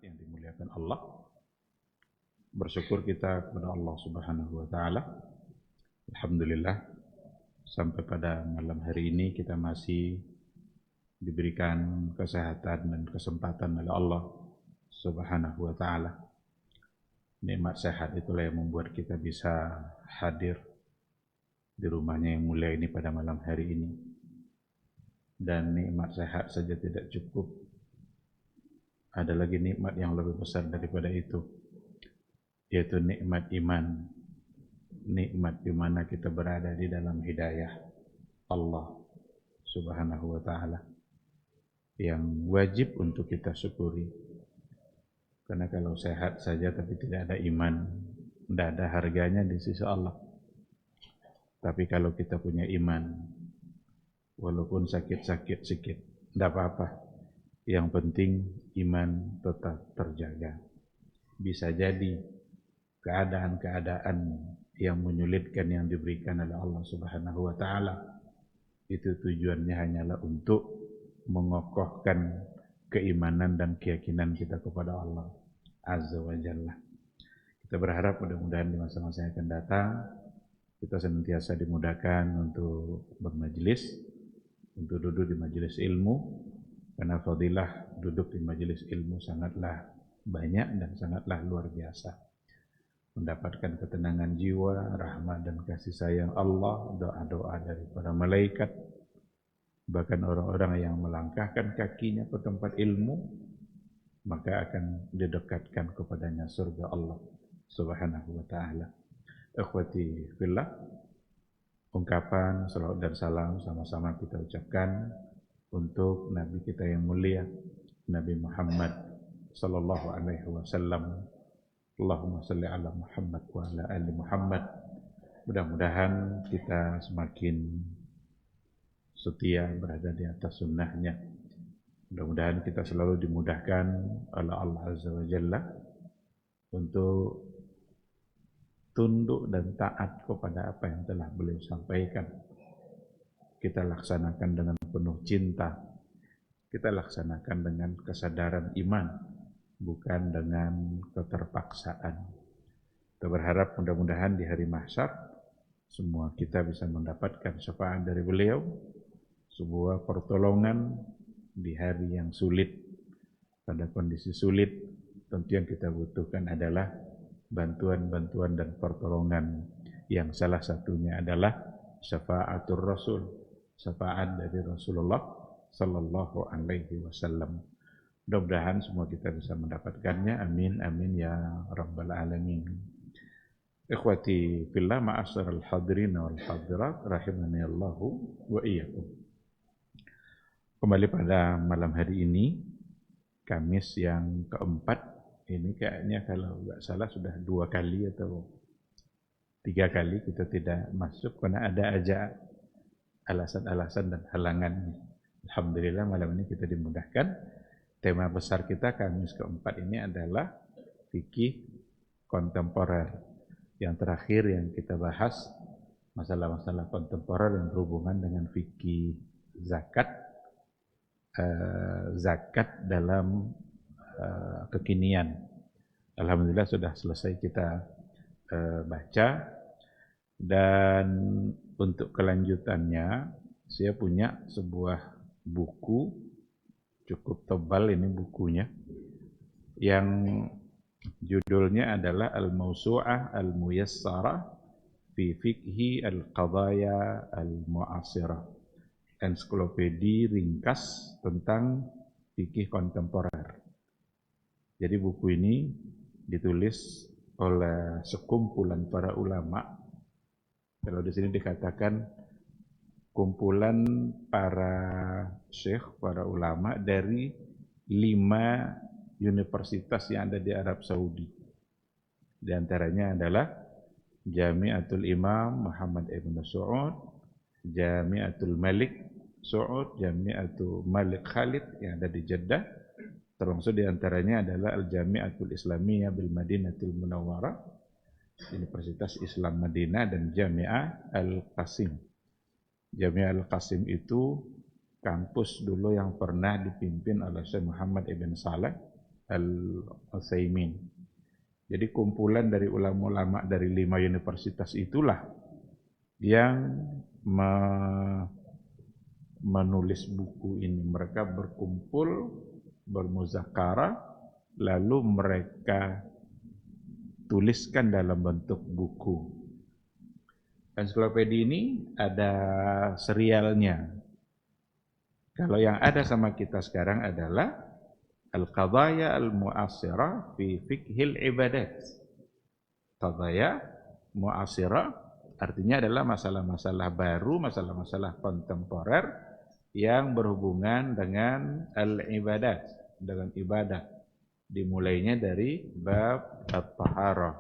yang dimuliakan Allah. Bersyukur kita kepada Allah Subhanahu wa taala. Alhamdulillah sampai pada malam hari ini kita masih diberikan kesehatan dan kesempatan oleh Allah Subhanahu wa taala. Nikmat sehat itulah yang membuat kita bisa hadir di rumahnya yang mulia ini pada malam hari ini. Dan nikmat sehat saja tidak cukup. Ada lagi nikmat yang lebih besar daripada itu, yaitu nikmat iman. Nikmat di mana kita berada di dalam hidayah Allah Subhanahu wa taala yang wajib untuk kita syukuri. Karena kalau sehat saja tapi tidak ada iman, tidak ada harganya di sisi Allah. Tapi kalau kita punya iman, walaupun sakit-sakit sedikit, tidak apa-apa. Yang penting iman tetap terjaga. Bisa jadi keadaan-keadaan yang menyulitkan yang diberikan oleh Allah Subhanahu wa taala itu tujuannya hanyalah untuk mengokohkan keimanan dan keyakinan kita kepada Allah Azza wa Jalla. Kita berharap mudah-mudahan di masa-masa yang akan datang kita senantiasa dimudahkan untuk bermajelis, untuk duduk di majelis ilmu, karena fadilah duduk di majelis ilmu sangatlah banyak dan sangatlah luar biasa. Mendapatkan ketenangan jiwa, rahmat dan kasih sayang Allah, doa-doa dari para malaikat, bahkan orang-orang yang melangkahkan kakinya ke tempat ilmu, maka akan didekatkan kepadanya surga Allah Subhanahu wa taala. Ikhwati fillah, ungkapan salawat dan salam sama-sama kita ucapkan untuk Nabi kita yang mulia, Nabi Muhammad sallallahu alaihi wasallam. Allahumma salli ala Muhammad wa ala ali Muhammad. Mudah-mudahan kita semakin setia berada di atas sunnahnya. Mudah-mudahan kita selalu dimudahkan oleh Allah Azza wa Jalla untuk tunduk dan taat kepada apa yang telah beliau sampaikan. Kita laksanakan dengan penuh cinta. Kita laksanakan dengan kesadaran iman, bukan dengan keterpaksaan. Kita berharap mudah-mudahan di hari mahsyar semua kita bisa mendapatkan syafaat dari beliau, sebuah pertolongan di hari yang sulit. Pada kondisi sulit, tentu yang kita butuhkan adalah bantuan-bantuan dan pertolongan, yang salah satunya adalah syafaatul Rasul, syafaat dari Rasulullah sallallahu alaihi wasallam. Mudah-mudahan semua kita bisa mendapatkannya. Amin amin ya rabbal alamin. Ikhwati fillah, ma'asyiral hadirin wal hadirat rahimani Allahu wa iyyakum. Kembali pada malam hari ini, Kamis yang keempat. Ini kayaknya kalau nggak salah sudah 2 kali atau 3 kali kita tidak masuk karena ada aja alasan-alasan dan halangannya. Alhamdulillah malam ini kita dimudahkan. Tema besar kita Kamis keempat ini adalah fikih kontemporer. Yang terakhir yang kita bahas masalah-masalah kontemporer yang berhubungan dengan fikih zakat, zakat dalam kekinian. Alhamdulillah sudah selesai kita baca, dan untuk kelanjutannya saya punya sebuah buku cukup tebal ini bukunya, yang judulnya adalah Al-Mawsu'ah Al-Muyassarah fi Fiqhi Al-Qadaya Al-Mu'asirah, ensiklopedi ringkas tentang fikih kontemporer. Jadi buku ini ditulis oleh sekumpulan para ulama. Kalau di sini dikatakan kumpulan para syekh, para ulama dari 5 universitas yang ada di Arab Saudi. Di antaranya adalah Jami'atul Imam Muhammad Ibn Saud, Jami'atul Malik Saud, Jami'atul Malik Khalid yang ada di Jeddah. Termasuk di antaranya adalah Al-Jami'atul Islamiyah bil Madinatul Munawwarah, Universitas Islam Madinah, dan Jami'ah Al-Qasim. Jami'ah Al-Qasim itu kampus dulu yang pernah dipimpin oleh Syekh Muhammad Ibn Saleh Al-Utsaimin. Jadi kumpulan dari ulama-ulama dari 5 universitas itulah yang menulis buku ini. Mereka berkumpul, bermuzakarah, lalu mereka tuliskan dalam bentuk buku. Ensiklopedia ini ada serialnya. Kalau yang ada sama kita sekarang adalah Al-Qadaya Al-Mu'asirah fi Fiqhil Ibadat. Qadaya Mu'asirah artinya adalah masalah-masalah baru, masalah-masalah kontemporer yang berhubungan dengan al-ibadat, dengan ibadah. Dimulainya dari bab at-taharah.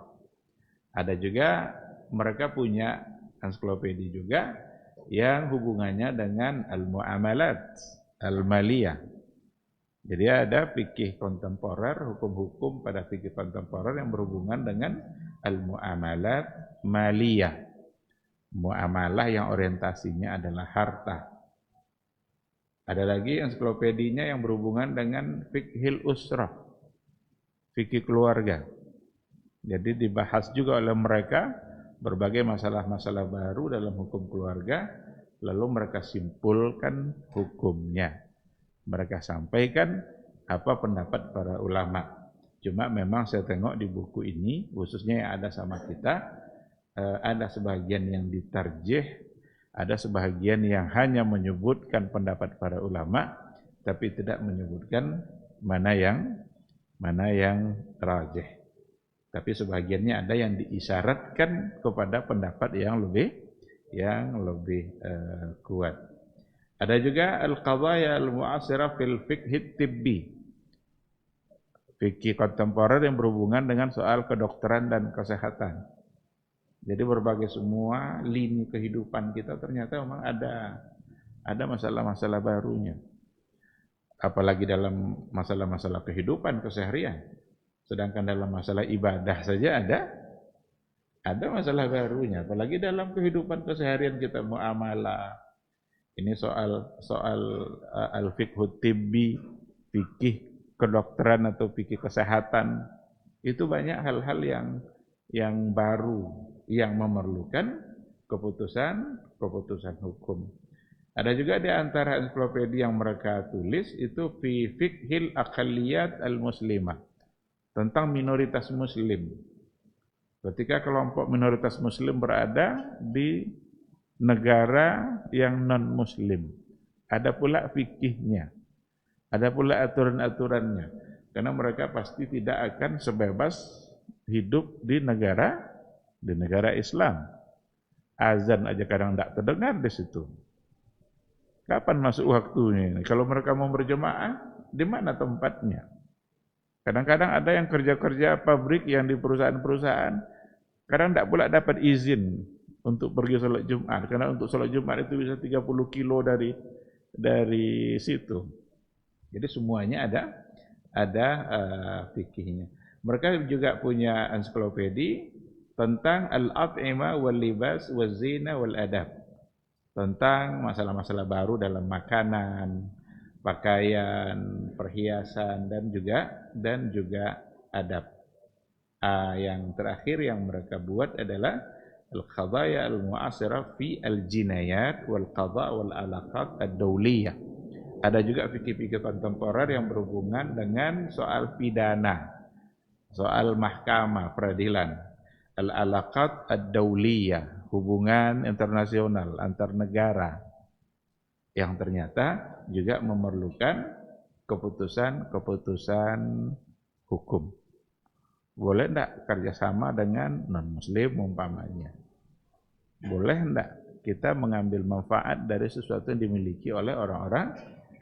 Ada juga mereka punya ensiklopedia juga yang hubungannya dengan al-muamalat, al-maliyah. Jadi ada fikih kontemporer, hukum-hukum pada fikih kontemporer yang berhubungan dengan al-muamalat maliyah. Muamalah yang orientasinya adalah harta. Ada lagi ensiklopedinya yang berhubungan dengan fikhil usrah, fikih keluarga. Jadi dibahas juga oleh mereka berbagai masalah-masalah baru dalam hukum keluarga, lalu mereka simpulkan hukumnya. Mereka sampaikan apa pendapat para ulama. Cuma memang saya tengok di buku ini, khususnya yang ada sama kita, ada sebagian yang ditarjih, ada sebagian yang hanya menyebutkan pendapat para ulama, tapi tidak menyebutkan mana yang rajih. Tapi sebagiannya ada yang diisyaratkan kepada pendapat yang lebih kuat. Ada juga al-qadaya al-mu'asirah fil fiqh tibbi. Fikih kontemporer yang berhubungan dengan soal kedokteran dan kesehatan. Jadi berbagai semua lini kehidupan kita ternyata memang ada masalah-masalah barunya. Apalagi dalam masalah-masalah kehidupan keseharian. Sedangkan dalam masalah ibadah saja ada masalah barunya. Apalagi dalam kehidupan keseharian kita muamalah. Ini soal al-fiqh tibbi, fikih kedokteran atau fikih kesehatan. Itu banyak hal-hal yang baru yang memerlukan keputusan hukum. Ada juga di antara ensiklopedia yang mereka tulis itu fi fiqhil aqalliyat al-muslimah, tentang minoritas muslim. Ketika kelompok minoritas muslim berada di negara yang non-muslim, ada pula fikihnya, ada pula aturan-aturannya, karena mereka pasti tidak akan sebebas hidup di negara Islam. Azan aja kadang tidak terdengar di situ. Kapan masuk waktunya? Kalau mereka mau berjemaah, di mana tempatnya? Kadang-kadang ada yang kerja-kerja pabrik yang di perusahaan-perusahaan, kadang tidak pula dapat izin untuk pergi sholat Jumat, karena untuk sholat Jumat itu bisa 30 kilo dari situ. Jadi semuanya ada fikihnya. Mereka juga punya ensiklopedia tentang al-at'imah wal libas wal zina wal adab, tentang masalah-masalah baru dalam makanan, pakaian, perhiasan dan juga adab. Yang terakhir yang mereka buat adalah al-qadaya al-mu'asirah fi al-jinayat wal qada wal alaqat ad-dawliyah. Ada juga fikih-fikih kontemporer yang berhubungan dengan soal pidana, soal mahkamah, peradilan, al-alaqat ad-dawliyah, hubungan internasional antar negara yang ternyata juga memerlukan keputusan hukum. Boleh enggak kerjasama dengan non-muslim umpamanya? Boleh enggak kita mengambil manfaat dari sesuatu yang dimiliki oleh orang-orang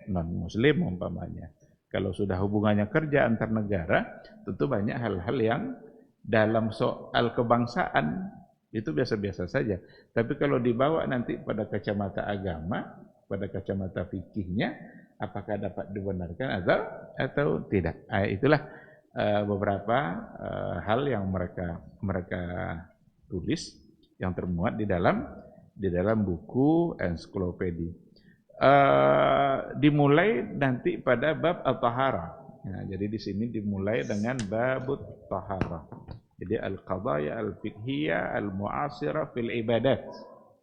non-muslim umpamanya? Kalau sudah hubungannya kerja antar negara, tentu banyak hal-hal yang dalam soal kebangsaan itu biasa-biasa saja. Tapi kalau dibawa nanti pada kacamata agama, pada kacamata fikihnya, apakah dapat dibenarkan atau tidak? Itulah beberapa hal yang mereka tulis yang termuat di dalam buku ensiklopedia. Dimulai nanti pada bab at-taharah. Nah, jadi di sini dimulai dengan babut taharah. Jadi al-qadaya al-fiqhiyah al-mu'asirah fil ibadat.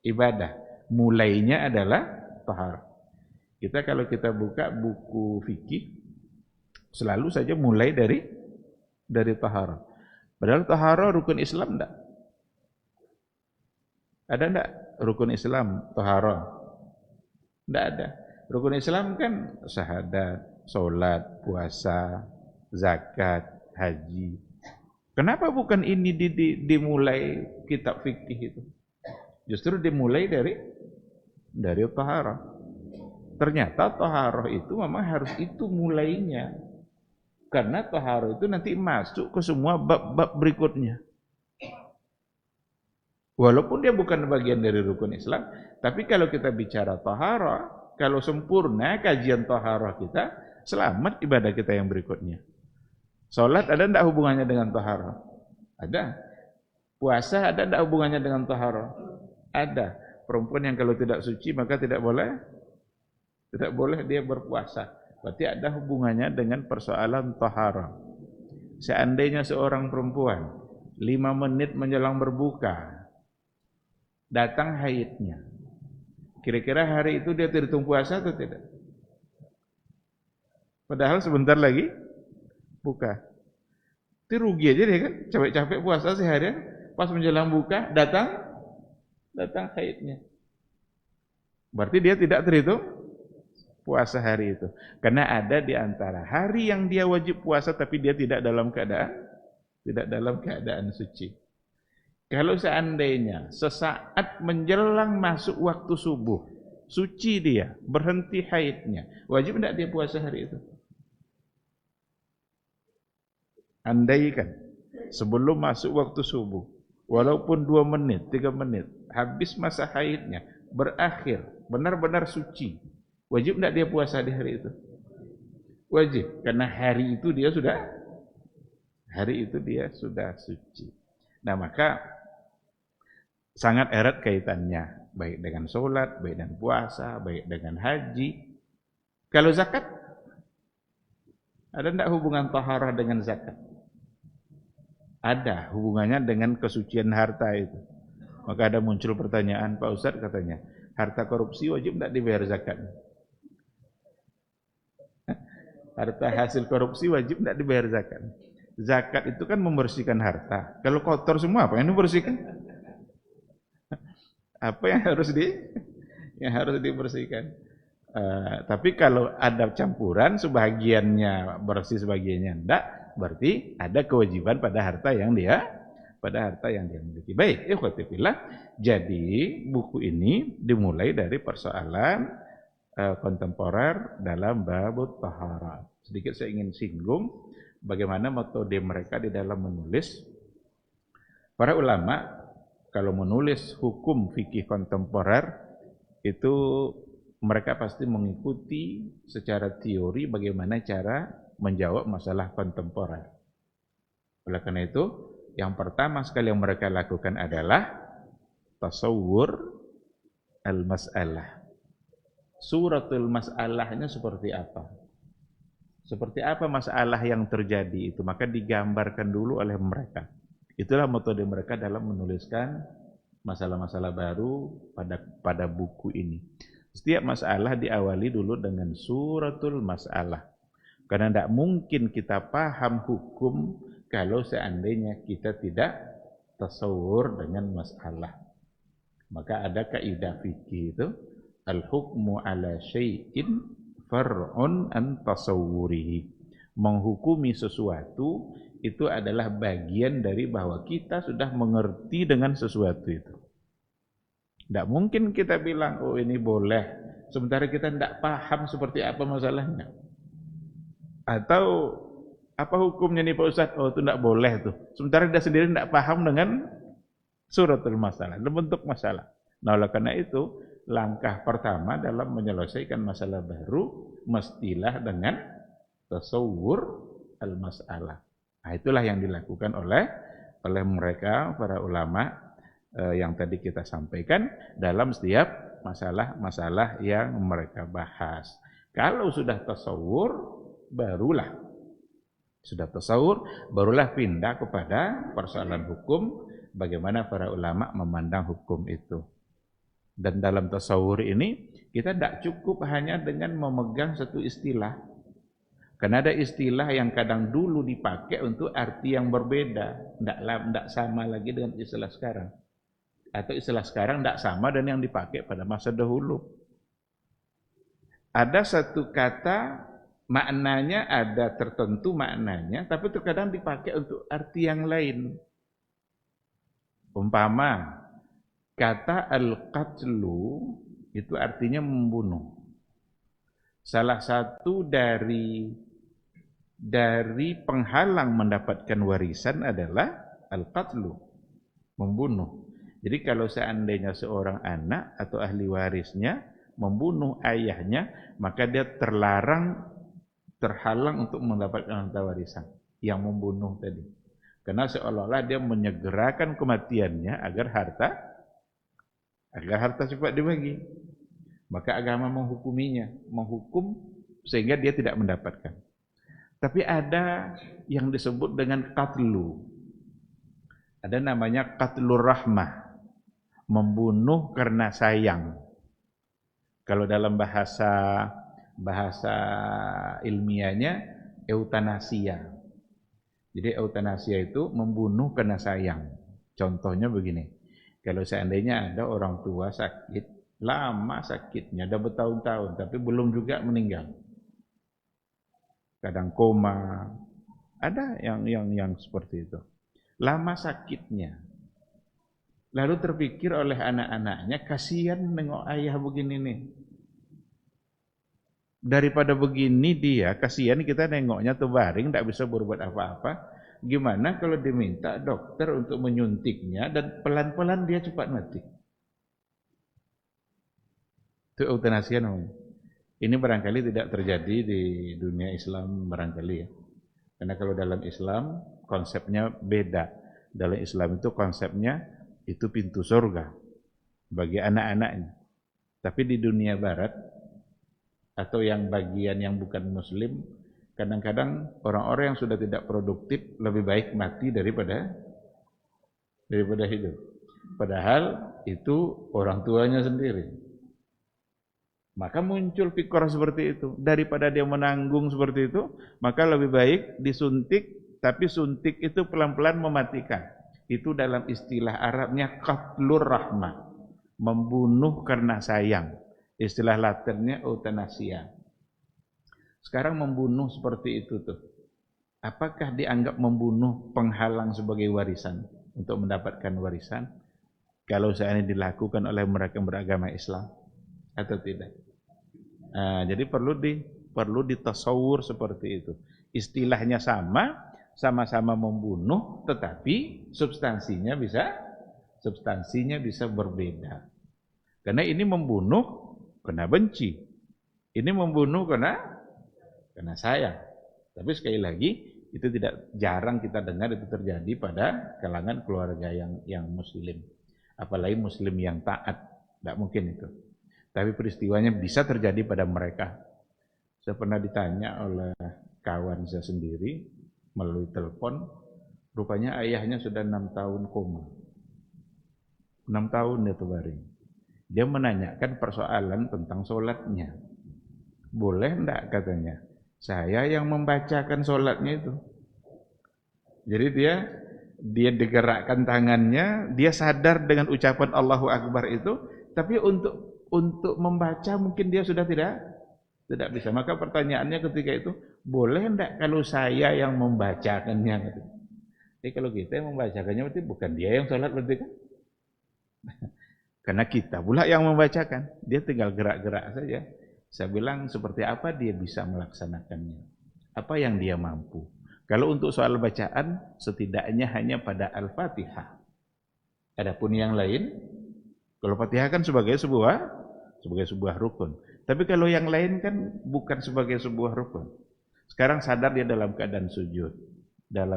Ibadah. Mulainya adalah taharah. Kita kalau kita buka buku fikih selalu saja mulai dari taharah. Padahal taharah rukun Islam enggak? Ada enggak rukun Islam taharah? Enggak ada. Rukun Islam kan syahadat, salat, puasa, zakat, haji. Kenapa bukan ini dimulai kitab fikih itu? Justru dimulai dari taharah. Ternyata taharah itu memang harus itu mulainya. Karena taharah itu nanti masuk ke semua bab-bab berikutnya. Walaupun dia bukan bagian dari rukun Islam, tapi kalau kita bicara taharah, kalau sempurna kajian taharah kita, selamat ibadah kita yang berikutnya. Salat ada enggak hubungannya dengan taharah? Ada. Puasa ada enggak hubungannya dengan taharah? Ada. Perempuan yang kalau tidak suci maka tidak boleh dia berpuasa. Berarti ada hubungannya dengan persoalan taharah. Seandainya seorang perempuan 5 menit menjelang berbuka datang haidnya, kira-kira hari itu dia terhitung puasa atau tidak? Padahal sebentar lagi buka. Itu rugi aja dia kan, capek-capek puasa seharian, pas menjelang buka datang haidnya. Berarti dia tidak terhitung puasa hari itu. Karena ada di antara hari yang dia wajib puasa tapi dia tidak dalam keadaan suci. Kalau seandainya sesaat menjelang masuk waktu subuh, suci dia, berhenti haidnya, wajib tidak dia puasa hari itu? Andaikan sebelum masuk waktu subuh, walaupun 2 menit, 3 menit, habis masa haidnya, berakhir, benar-benar suci, wajib tidak dia puasa di hari itu? Wajib, karena hari itu dia sudah suci. Nah maka sangat erat kaitannya, baik dengan sholat, baik dengan puasa, baik dengan haji. Kalau zakat, ada tidak hubungan taharah dengan zakat? Ada hubungannya dengan kesucian harta itu. Maka ada muncul pertanyaan, Pak Ustadz katanya, harta korupsi wajib tidak dibayar zakat? Harta hasil korupsi wajib tidak dibayar zakat? Zakat itu kan membersihkan harta. Kalau kotor semua, apa yang dibersihkan? Apa yang harus dibersihkan? Tapi kalau ada campuran, sebagiannya bersih, sebagiannya tidak, berarti ada kewajiban pada harta yang dia miliki. Baik, ikhwati fillah. Jadi buku ini dimulai dari persoalan kontemporer dalam babut taharah. Sedikit saya ingin singgung bagaimana metode mereka di dalam menulis. Para ulama kalau menulis hukum fikih kontemporer itu mereka pasti mengikuti secara teori bagaimana cara menjawab masalah kontemporer. Oleh karena itu, yang pertama sekali yang mereka lakukan adalah tasawwur al-mas'alah. Suratul mas'alahnya seperti apa? Seperti apa masalah yang terjadi itu? Maka digambarkan dulu oleh mereka. Itulah metode mereka dalam menuliskan masalah-masalah baru pada buku ini. Setiap masalah diawali dulu dengan suratul mas'alah. Karena tidak mungkin kita paham hukum kalau seandainya kita tidak tasawur dengan masalah. Maka ada kaidah fikih itu, al-hukmu ala syai'in far'un an tasawwurihi. Menghukumi sesuatu itu adalah bagian dari bahwa kita sudah mengerti dengan sesuatu itu. Tidak mungkin kita bilang, oh ini boleh, sementara kita tidak paham seperti apa masalahnya. Atau apa hukumnya nih Pak Ustadz? Oh itu tidak boleh tuh. Sementara dia sendiri tidak paham dengan suratul masalah, dan bentuk masalah. Nah oleh karena itu, langkah pertama dalam menyelesaikan masalah baru, mestilah dengan tasawwur al-masalah. Nah itulah yang dilakukan oleh mereka, para ulama yang tadi kita sampaikan dalam setiap masalah-masalah yang mereka bahas. Kalau sudah tasawwur, barulah Sudah tasawur, barulah pindah kepada persoalan hukum, bagaimana para ulama memandang hukum itu. Dan dalam tasawur ini, kita tidak cukup hanya dengan memegang satu istilah. Karena ada istilah yang kadang dulu dipakai untuk arti yang berbeda, tidak sama lagi dengan istilah sekarang. Atau istilah sekarang tidak sama dengan yang dipakai pada masa dahulu. Ada satu kata, maknanya ada tertentu maknanya, tapi terkadang dipakai untuk arti yang lain. Umpama, kata al-qatlu itu artinya membunuh. Salah satu dari penghalang mendapatkan warisan adalah al-qatlu, membunuh. Jadi kalau seandainya seorang anak atau ahli warisnya membunuh ayahnya, maka dia terhalang untuk mendapatkan harta warisan yang membunuh tadi. Karena seolah-olah dia menyegerakan kematiannya agar harta cepat dibagi. Maka agama menghukuminya, menghukum sehingga dia tidak mendapatkan. Tapi ada yang disebut dengan qatlu. Ada namanya qatlur rahmah, membunuh karena sayang. Kalau dalam bahasa ilmiahnya eutanasia. Jadi eutanasia itu membunuh karena sayang. Contohnya begini, kalau seandainya ada orang tua sakit, lama sakitnya, udah bertahun-tahun, tapi belum juga meninggal. Kadang koma, ada yang seperti itu. Lama sakitnya. Lalu terpikir oleh anak-anaknya, kasihan nengok ayah begini nih. Daripada begini dia, kasihan kita nengoknya tuh baring, tidak bisa berbuat apa-apa. Gimana kalau diminta dokter untuk menyuntiknya dan pelan-pelan dia cepat mati? Itu eutanasia namanya. Ini barangkali tidak terjadi di dunia Islam barangkali ya. Karena kalau dalam Islam konsepnya beda. Dalam Islam itu konsepnya itu pintu surga bagi anak-anaknya. Tapi di dunia barat atau yang bagian yang bukan muslim, kadang-kadang orang-orang yang sudah tidak produktif lebih baik mati daripada hidup. Padahal itu orang tuanya sendiri. Maka muncul pikir seperti itu. Daripada dia menanggung seperti itu, maka lebih baik disuntik, tapi suntik itu pelan-pelan mematikan. Itu dalam istilah Arabnya qatlur rahmah, membunuh karena sayang. Istilah Latinnya eutanasia. Sekarang membunuh seperti itu tuh. Apakah dianggap membunuh penghalang sebagai warisan untuk mendapatkan warisan? Kalau seandainya dilakukan oleh mereka yang beragama Islam atau tidak? Jadi perlu ditasawur seperti itu. Istilahnya sama-sama membunuh, tetapi substansinya bisa berbeda. Karena ini membunuh karena benci, ini membunuh karena sayang. Tapi sekali lagi itu tidak jarang kita dengar itu terjadi pada kalangan keluarga yang muslim, apalagi muslim yang taat, tidak mungkin itu. Tapi peristiwanya bisa terjadi pada mereka. Saya pernah ditanya oleh kawan saya sendiri melalui telepon, rupanya ayahnya sudah 6 tahun koma. 6 tahun dia tuh baring. Dia menanyakan persoalan tentang sholatnya. Boleh enggak katanya? Saya yang membacakan sholatnya itu. Jadi dia digerakkan tangannya, dia sadar dengan ucapan Allahu Akbar itu, tapi untuk membaca mungkin dia sudah tidak bisa. Maka pertanyaannya ketika itu, boleh enggak kalau saya yang membacakannya? Jadi kalau kita yang membacakannya berarti bukan dia yang sholat berarti kan? Karena kita pula yang membacakan, dia tinggal gerak-gerak saja. Saya bilang seperti apa dia bisa melaksanakannya, apa yang dia mampu. Kalau untuk soal bacaan, setidaknya hanya pada Al-Fatihah. Adapun yang lain, kalau Fatihah kan sebagai sebuah rukun. Tapi kalau yang lain kan bukan sebagai sebuah rukun. Sekarang sadar dia dalam keadaan sujud.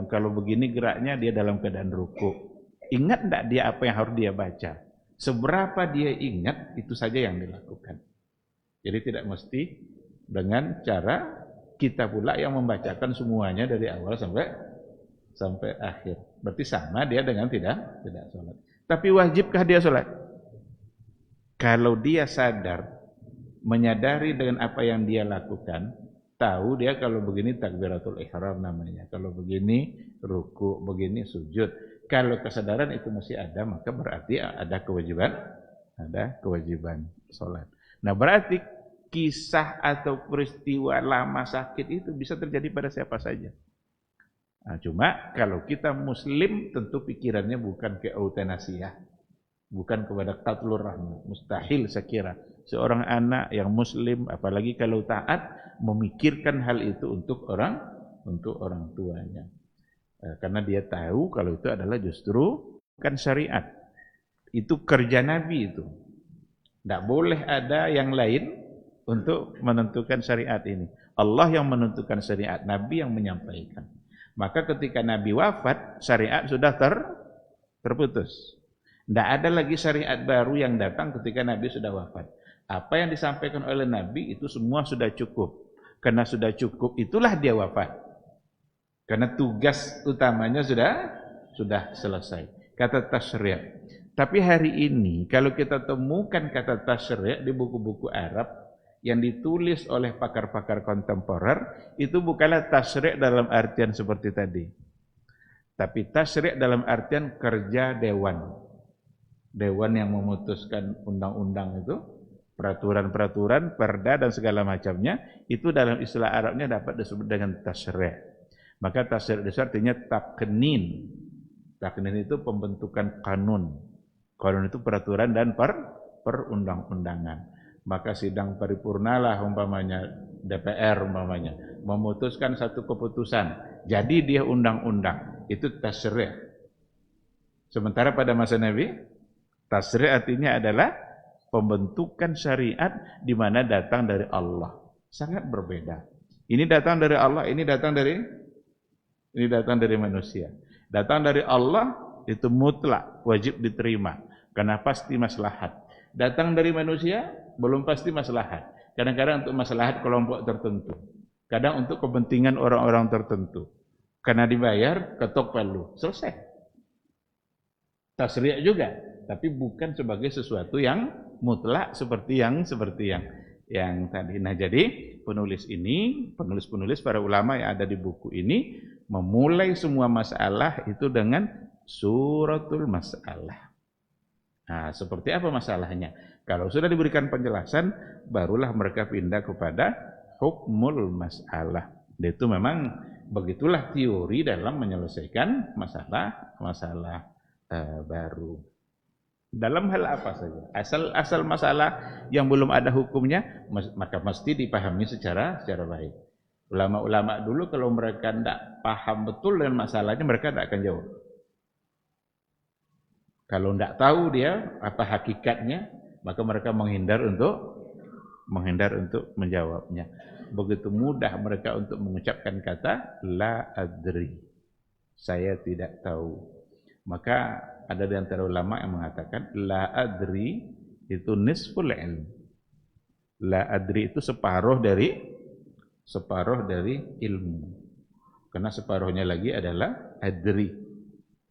Kalau begini geraknya dia dalam keadaan ruku. Ingat enggak dia apa yang harus dia baca? Seberapa dia ingat, itu saja yang dilakukan. Jadi tidak mesti dengan cara kita pula yang membacakan semuanya dari awal sampai akhir. Berarti sama dia dengan tidak sholat. Tapi wajibkah dia sholat? Kalau dia sadar, menyadari dengan apa yang dia lakukan, tahu dia kalau begini takbiratul ihram namanya, kalau begini ruku, begini sujud. Kalau kesadaran itu masih ada, maka berarti ada kewajiban sholat. Nah, berarti kisah atau peristiwa lama sakit itu bisa terjadi pada siapa saja. Nah, cuma kalau kita muslim tentu pikirannya bukan ke eutanasiah, bukan kepada qatlur rahmat. Mustahil saya kira seorang anak yang muslim, apalagi kalau taat, memikirkan hal itu untuk orang tuanya. Karena dia tahu kalau itu adalah justru kan syariat. Itu kerja Nabi itu. Tidak boleh ada yang lain untuk menentukan syariat ini. Allah yang menentukan syariat, Nabi yang menyampaikan. Maka ketika Nabi wafat, syariat sudah terputus. Tidak ada lagi syariat baru yang datang ketika Nabi sudah wafat. Apa yang disampaikan oleh Nabi itu semua sudah cukup. Karena sudah cukup, itulah dia wafat. Karena tugas utamanya sudah selesai. Kata tasyri'. Tapi hari ini kalau kita temukan kata tasyri' di buku-buku Arab yang ditulis oleh pakar-pakar kontemporer, itu bukanlah tasyri' dalam artian seperti tadi. Tapi tasyri' dalam artian kerja dewan. Dewan yang memutuskan undang-undang itu, peraturan-peraturan, perda dan segala macamnya, itu dalam istilah Arabnya dapat disebut dengan tasyri'. Maka tasyri' itu artinya taknin. Taknin itu pembentukan kanun. Kanun itu peraturan dan perundang-undangan. Maka sidang paripurnalah umpamanya DPR umpamanya memutuskan satu keputusan, jadi dia undang-undang, itu tasyri'. Sementara pada masa Nabi, tasyri' artinya adalah pembentukan syariat di mana datang dari Allah. Sangat berbeda. Ini datang dari Allah, ini datang dari manusia. Datang dari Allah itu mutlak, wajib diterima karena pasti maslahat. Datang dari manusia belum pasti maslahat. Kadang-kadang untuk maslahat kelompok tertentu. Kadang untuk kepentingan orang-orang tertentu. Karena dibayar, ketok palu. Selesai. Tasyri' juga, tapi bukan sebagai sesuatu yang mutlak seperti yang tadi. Nah, jadi penulis para ulama yang ada di buku ini memulai semua masalah itu dengan suratul masalah. Nah, seperti apa masalahnya? Kalau sudah diberikan penjelasan, barulah mereka pindah kepada hukmul masalah. Itu memang begitulah teori dalam menyelesaikan masalah baru. Dalam hal apa saja? Asal masalah yang belum ada hukumnya, maka mesti dipahami secara baik. Ulama-ulama dulu kalau mereka tidak paham betul dengan masalahnya, mereka tidak akan jawab. Kalau tidak tahu dia apa hakikatnya, maka mereka menghindar untuk menjawabnya. Begitu mudah mereka untuk mengucapkan kata la adri, saya tidak tahu. Maka ada di antara ulama yang mengatakan la adri itu nisful ilm. La adri itu separuh dari ilmu. Karena separuhnya lagi adalah adri.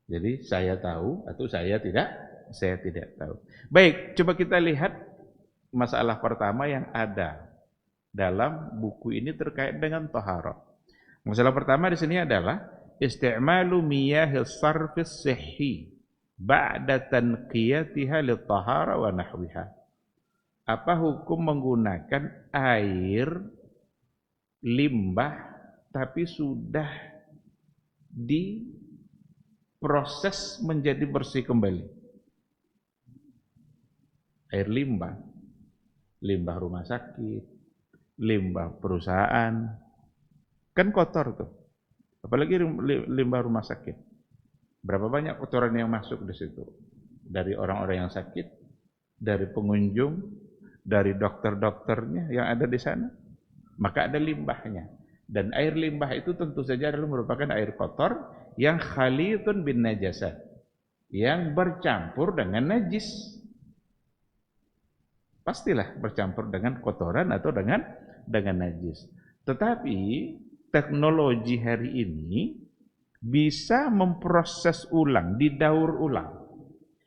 Jadi saya tahu atau saya tidak tahu. Baik, coba kita lihat masalah pertama yang ada dalam buku ini terkait dengan taharah. Masalah pertama di sini adalah isti'malu miyahis sarfis sihhi ba'da tanqiyatiha lit-tahara wa nahwiha. Apa hukum menggunakan air limbah tapi sudah diproses menjadi bersih kembali? Air limbah rumah sakit, limbah perusahaan, kan kotor tuh. Apalagi limbah rumah sakit. Berapa banyak kotoran yang masuk di situ? Dari orang-orang yang sakit, dari pengunjung, dari dokter-dokternya yang ada di sana. Maka ada limbahnya. Dan air limbah itu tentu saja adalah merupakan air kotor yang khalitun bin najasat, yang bercampur dengan najis. Pastilah bercampur dengan kotoran atau dengan najis. Tetapi teknologi hari ini bisa memproses ulang, didaur ulang.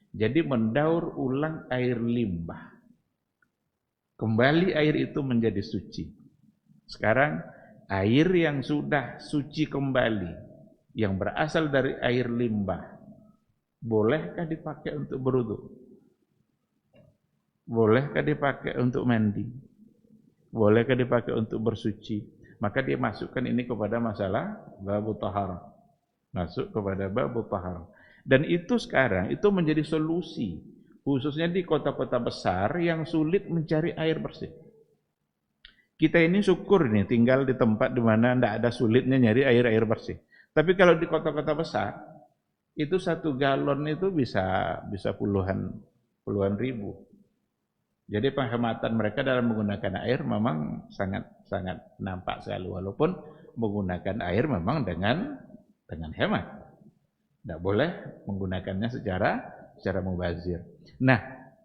Jadi mendaur ulang air limbah. Kembali air itu menjadi suci. Sekarang air yang sudah suci kembali, yang berasal dari air limbah, bolehkah dipakai untuk berwudu? Bolehkah dipakai untuk mandi? Bolehkah dipakai untuk bersuci? Maka dia masukkan ini kepada masalah babu taharah. Masuk kepada babu taharah. Dan itu sekarang itu menjadi solusi, khususnya di kota-kota besar yang sulit mencari air bersih. Kita ini syukur nih tinggal di tempat di mana tidak ada sulitnya nyari air bersih. Tapi kalau di kota-kota besar, itu 1 galon itu bisa puluhan ribu. Jadi penghematan mereka dalam menggunakan air memang sangat nampak sekali, walaupun menggunakan air memang dengan hemat. Tidak boleh menggunakannya secara mubazir. Nah,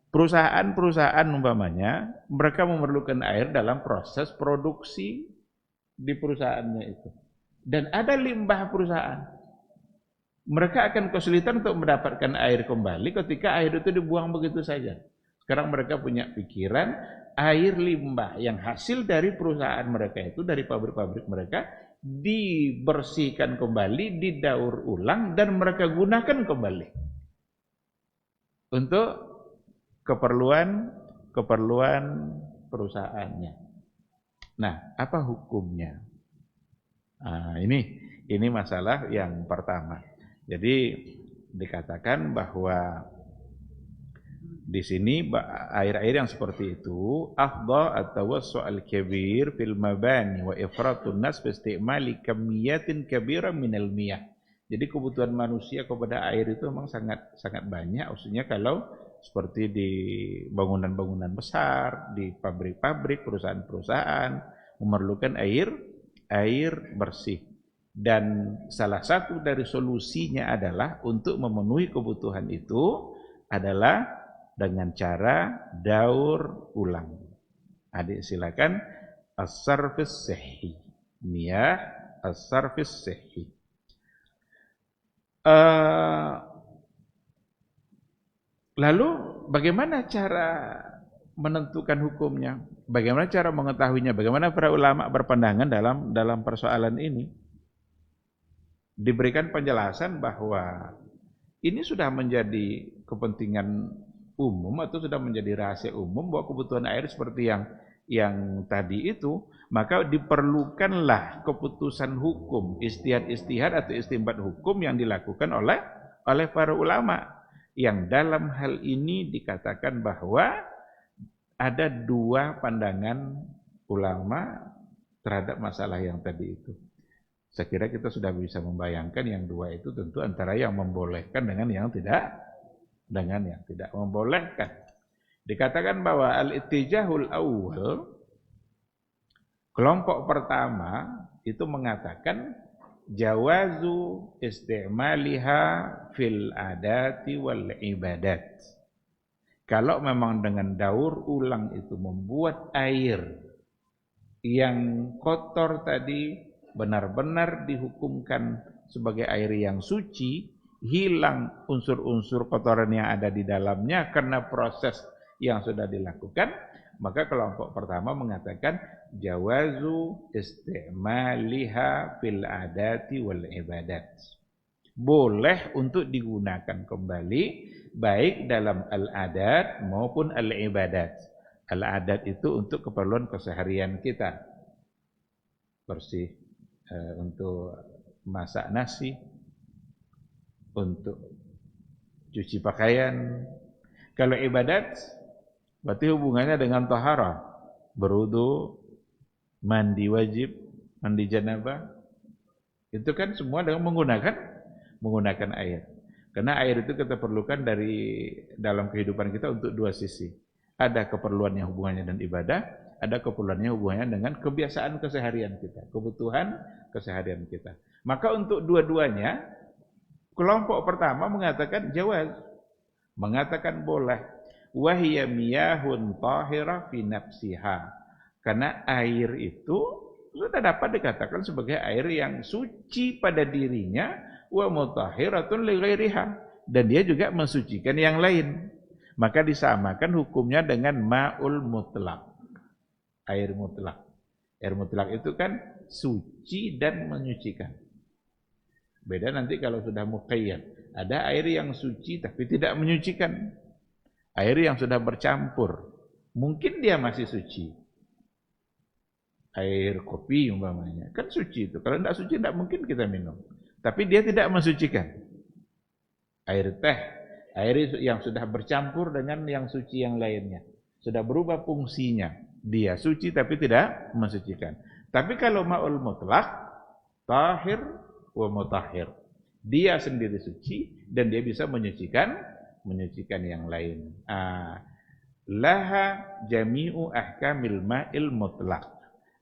perusahaan-perusahaan umpamanya mereka memerlukan air dalam proses produksi di perusahaannya itu. Dan ada limbah perusahaan. Mereka akan kesulitan untuk mendapatkan air kembali ketika air itu dibuang begitu saja. Sekarang mereka punya pikiran air limbah yang hasil dari perusahaan mereka itu, dari pabrik-pabrik mereka, dibersihkan kembali, didaur ulang, dan mereka gunakan kembali untuk keperluan perusahaannya. Nah, apa hukumnya? Nah, ini masalah yang pertama. Jadi dikatakan bahwa di sini air-air yang seperti itu afdha at-tawassu' al-kabir fil mabani wa ifratun nas fi istimali kamiyatin kabira minal miyah. Jadi kebutuhan manusia kepada air itu memang sangat banyak, maksudnya kalau seperti di bangunan-bangunan besar, di pabrik-pabrik, perusahaan-perusahaan memerlukan air bersih. Dan salah satu dari solusinya adalah untuk memenuhi kebutuhan itu adalah dengan cara daur ulang. Adik silakan as-sarfis sihhi. Miyah as-sarfis sihhi. Lalu bagaimana cara menentukan hukumnya? Bagaimana cara mengetahuinya? Bagaimana para ulama berpandangan dalam persoalan ini? Diberikan penjelasan bahwa ini sudah menjadi kepentingan umum atau sudah menjadi rahasia umum bahwa kebutuhan air seperti yang tadi itu, maka diperlukanlah keputusan hukum, ijtihad atau istinbat hukum yang dilakukan oleh para ulama, yang dalam hal ini dikatakan bahwa ada 2 pandangan ulama terhadap masalah yang tadi itu. Saya kira kita sudah bisa membayangkan yang 2 itu tentu antara yang membolehkan dengan yang tidak membolehkan. Dikatakan bahwa al-ittijahul awal, kelompok pertama itu mengatakan jawazu istimaliha fil adati wal ibadat. Kalau memang dengan daur ulang itu membuat air yang kotor tadi benar-benar dihukumkan sebagai air yang suci, hilang unsur-unsur kotoran yang ada di dalamnya karena proses yang sudah dilakukan, maka kelompok pertama mengatakan jawazu istimaliha fil adati wal ibadat. Boleh untuk digunakan kembali baik dalam al-adat maupun al-ibadat. Al-adat itu untuk keperluan keseharian kita. Bersih untuk masak nasi, untuk cuci pakaian. Kalau ibadat berarti hubungannya dengan taharah, berwudu, mandi wajib, mandi janabah. Itu kan semua dengan menggunakan air. Karena air itu kita perlukan dalam kehidupan kita untuk 2 sisi. Ada keperluan yang hubungannya dengan ibadah, ada keperluan yang hubungannya dengan kebiasaan keseharian kita, kebutuhan keseharian kita. Maka untuk dua-duanya, kelompok pertama mengatakan jawaz, mengatakan boleh. Wahiya miyahun tahira fi nafsiha. Karena air itu sudah dapat dikatakan sebagai air yang suci pada dirinya, wa mutahhiratun li ghairiha, dan dia juga mensucikan yang lain. Maka disamakan hukumnya dengan ma'ul mutlak, air mutlak. Air mutlak itu kan suci dan menyucikan. Beda nanti kalau sudah muqayyad. Ada air yang suci tapi tidak menyucikan. Air yang sudah bercampur, mungkin dia masih suci. Air kopi umpamanya, kan suci itu. Kalau tidak suci tidak mungkin kita minum. Tapi dia tidak mensucikan. Air teh, air yang sudah bercampur dengan yang suci yang lainnya. Sudah berubah fungsinya. Dia suci tapi tidak mensucikan. Tapi kalau ma'ul mutlak, tahir wa mutahhir. Dia sendiri suci dan dia bisa menyucikan yang lain. Laha jami'u ahkamil ma'il mutlak.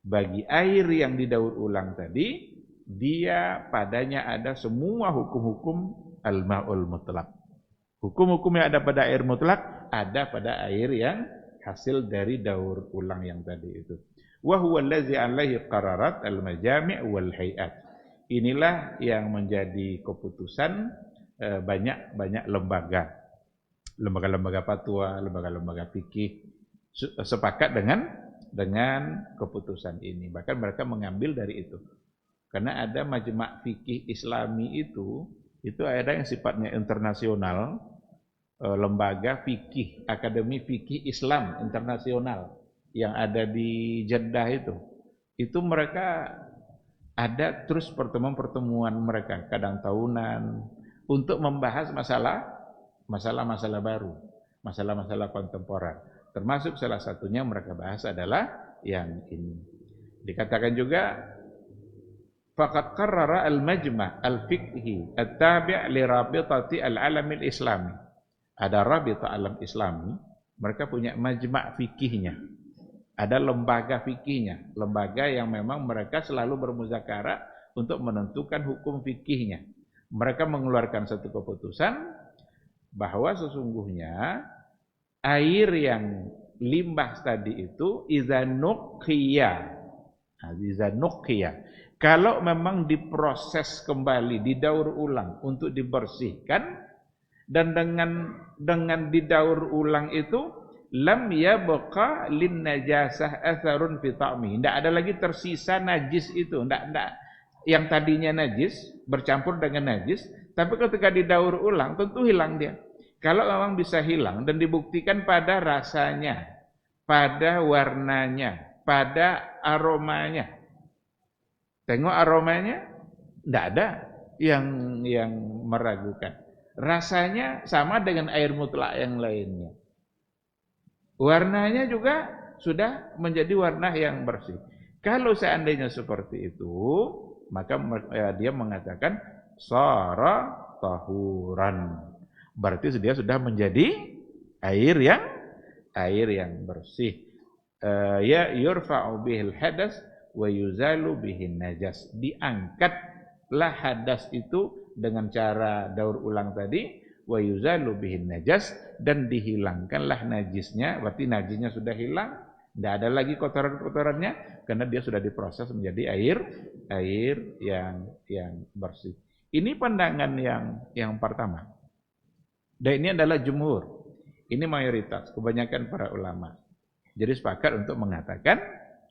Bagi air yang didaur ulang tadi, dia padanya ada semua hukum-hukum al-ma'ul mutlak. Hukum-hukum yang ada pada air mutlak ada pada air yang hasil dari daur ulang yang tadi itu. Wa huwa allazi 'alaihi qararat al-majami' wal hay'at. Inilah yang menjadi keputusan banyak lembaga fatwa, lembaga fikih sepakat dengan keputusan ini. Bahkan mereka mengambil dari itu. Karena ada majma' fikih Islami itu ada yang sifatnya internasional, lembaga fikih, Akademi Fikih Islam Internasional yang ada di Jeddah itu. Itu mereka ada terus pertemuan-pertemuan mereka, kadang tahunan, untuk membahas masalah-masalah baru, masalah-masalah kontemporer. Termasuk salah satunya mereka bahas adalah yang ini. Dikatakan juga faqad qarrara al-majma' al-fiqhi at-tabi' li rabitati al-alam al-islami. Ada rabitah alam islami, mereka punya majma' fikihnya. Ada lembaga fikihnya, lembaga yang memang mereka selalu bermuzakarah untuk menentukan hukum fikihnya. Mereka mengeluarkan satu keputusan bahwa sesungguhnya air yang limbah tadi itu iza nuqiyah. Kalau memang diproses kembali, didaur ulang untuk dibersihkan, dan dengan didaur ulang itu lam yabqa lin najasah atharun fi ta'mi. Tidak ada lagi tersisa najis itu, tidak yang tadinya najis bercampur dengan najis, tapi ketika didaur ulang tentu hilang dia. Kalau memang bisa hilang dan dibuktikan pada rasanya, pada warnanya, pada aromanya. Tengok aromanya, tidak ada yang meragukan. Rasanya sama dengan air mutlak yang lainnya. Warnanya juga sudah menjadi warna yang bersih. Kalau seandainya seperti itu, maka dia mengatakan sara tahuran. Berarti dia sudah menjadi air yang bersih. Ya yurfa'u bihil hadas wa yuzalu bihin najas. Diangkatlah hadas itu dengan cara daur ulang tadi, wa yuzalu bihin najas, dan dihilangkanlah najisnya. Berarti najisnya sudah hilang, tidak ada lagi kotoran-kotorannya karena dia sudah diproses menjadi air yang bersih. Ini pandangan yang pertama. Dan ini adalah jumhur. Ini mayoritas, kebanyakan para ulama. Jadi sepakat untuk mengatakan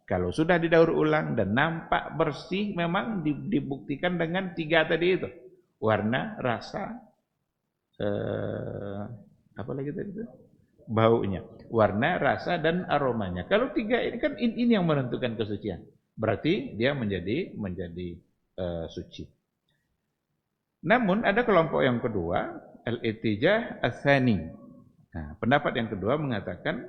kalau sudah didaur ulang dan nampak bersih, memang dibuktikan dengan 3 tadi itu. Warna, rasa, apa lagi tadi itu? Baunya. Warna, rasa, dan aromanya. Kalau 3 ini kan ini yang menentukan kesucian. Berarti dia menjadi suci. Namun ada kelompok yang kedua, al-ittijah ats-tsani. Nah, pendapat yang kedua mengatakan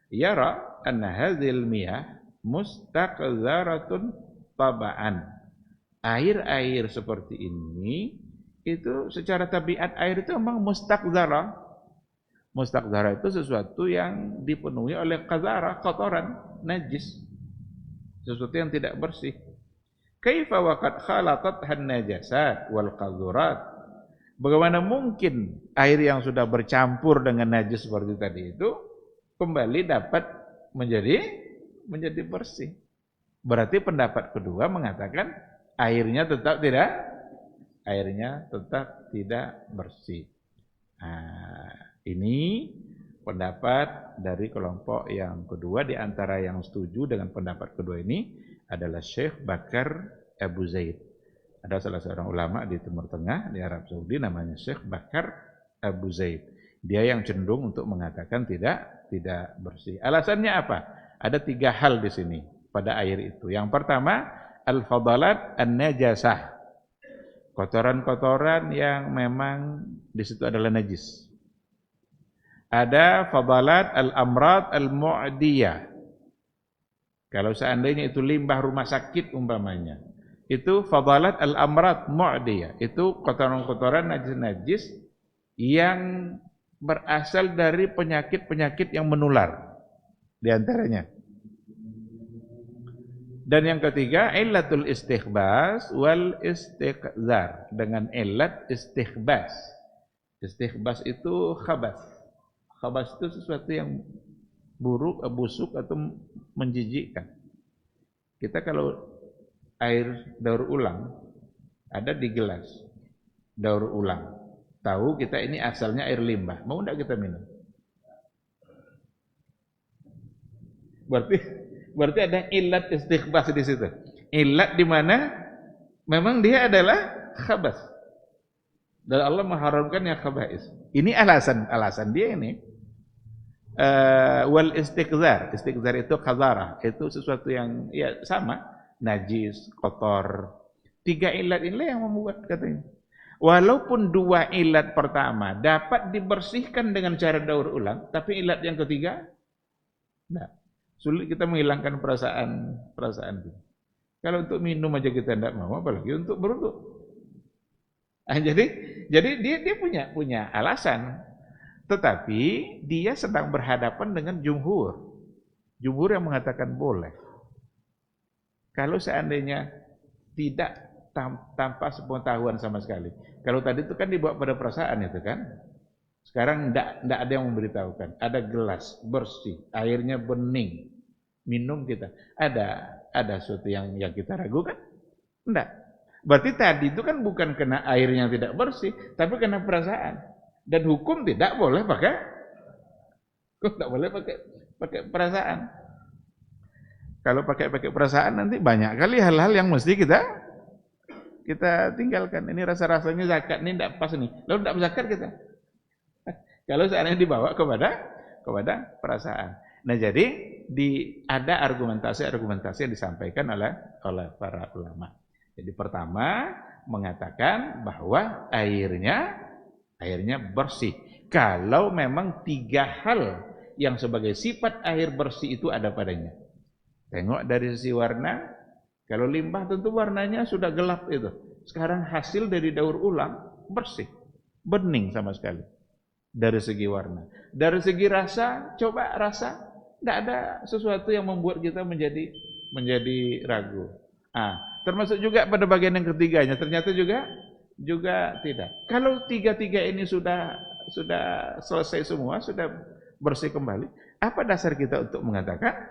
yara anna hadzal miyah mustaqdharatun taba'an. Air-air seperti ini itu secara tabiat air itu memang mustaqdhara. Mustaqdhara itu sesuatu yang dipenuhi oleh qadzara, kotoran, najis. Sesuatu yang tidak bersih. Kaifa waqad khalatat han-najasat wal qadzurat. Bagaimana mungkin air yang sudah bercampur dengan najis seperti tadi itu kembali dapat menjadi bersih? Berarti pendapat kedua mengatakan airnya tetap tidak bersih. Nah, ini pendapat dari kelompok yang kedua. Di antara yang setuju dengan pendapat kedua ini adalah Syekh Bakar Abu Zaid. Ada salah seorang ulama di Timur Tengah, di Arab Saudi, namanya Syekh Bakar Abu Zaid. Dia yang cenderung untuk mengatakan tidak bersih. Alasannya apa? Ada 3 hal di sini pada air itu. Yang pertama, al-fadalat an-najasah. Kotoran-kotoran yang memang di situ adalah najis. Ada fadalat al-amrad al-mu'diyah. Kalau seandainya itu limbah rumah sakit umpamanya, itu fadalat al-amrad mu'diyah. Itu kotoran-kotoran najis-najis yang berasal dari penyakit-penyakit yang menular di antaranya. Dan yang ketiga, illatul istikhbas wal istiqzar, dengan illat istikhbas. Istikhbas itu khabas. Khabas itu sesuatu yang buruk, busuk atau menjijikkan. Kita kalau air daur ulang ada di gelas daur ulang, tahu kita ini asalnya air limbah, mau enggak kita minum? Berarti ada illat istikhbas di situ. Illat di mana memang dia adalah khabas. Dan Allah mengharamkan yang khabais. Ini alasan dia ini. Wal istiqzar. Istiqzar itu qadzarah, itu sesuatu yang ya sama, najis, kotor. 3 illat inilah yang membuat katanya. Walaupun 2 illat pertama dapat dibersihkan dengan cara daur ulang, tapi illat yang ketiga enggak. Sulit kita menghilangkan perasaan itu. Kalau untuk minum aja kita tidak mau, apalagi untuk berwudu. Nah, jadi dia punya alasan, tetapi dia sedang berhadapan dengan jumhur yang mengatakan boleh. Kalau seandainya tidak tanpa sepengetahuan sama sekali. Kalau tadi itu kan dibawa pada perasaan itu kan. Sekarang tidak ada yang memberitahukan. Ada gelas bersih, airnya bening. Minum kita. Ada sesuatu yang kita ragukan? Tidak. Berarti tadi itu kan bukan kena air yang tidak bersih, tapi kena perasaan. Dan hukum tidak boleh pakai perasaan. Kalau pakai perasaan nanti banyak kali hal-hal yang mesti kita tinggalkan. Ini rasa-rasanya zakat ini tidak pas nih. Lalu tidak berzakat kita. Kalau seandainya dibawa kepada perasaan. Nah, jadi ada argumentasi yang disampaikan oleh para ulama. Jadi pertama mengatakan bahwa airnya bersih. Kalau memang 3 hal yang sebagai sifat air bersih itu ada padanya. Tengok dari sisi warna. Kalau limbah tentu warnanya sudah gelap itu. Sekarang hasil dari daur ulang bersih, bening sama sekali. Dari segi warna, dari segi rasa, coba rasa, tidak ada sesuatu yang membuat kita menjadi ragu. Termasuk juga pada bagian yang ketiganya, ternyata juga tidak. Kalau 3 ini sudah selesai semua, sudah bersih kembali, apa dasar kita untuk mengatakan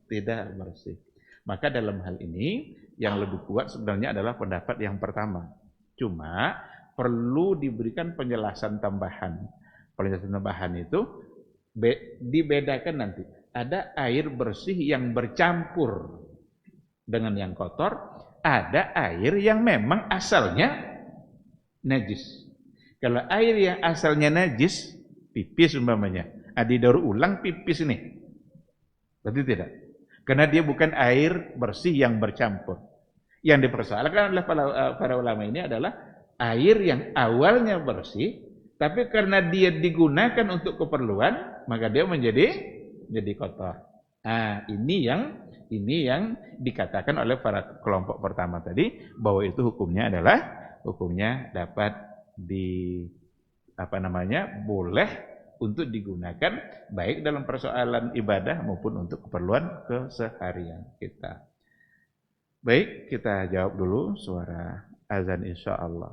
tidak bersih? Maka dalam hal ini yang lebih kuat sebenarnya adalah pendapat yang pertama. Cuma perlu diberikan penjelasan tambahan. Penjelasan tambahan itu dibedakan nanti. Ada air bersih yang bercampur dengan yang kotor, ada air yang memang asalnya najis. Kalau air yang asalnya najis, pipis umpamanya, didaur ulang pipis ini, berarti tidak. Karena dia bukan air bersih yang bercampur. Yang dipersoalkan oleh para ulama ini adalah air yang awalnya bersih, tapi karena dia digunakan untuk keperluan, maka dia menjadi kotor. Ini yang dikatakan oleh para kelompok pertama tadi, bahwa itu hukumnya dapat boleh untuk digunakan baik dalam persoalan ibadah maupun untuk keperluan keseharian kita. Baik, kita jawab dulu suara azan insyaallah.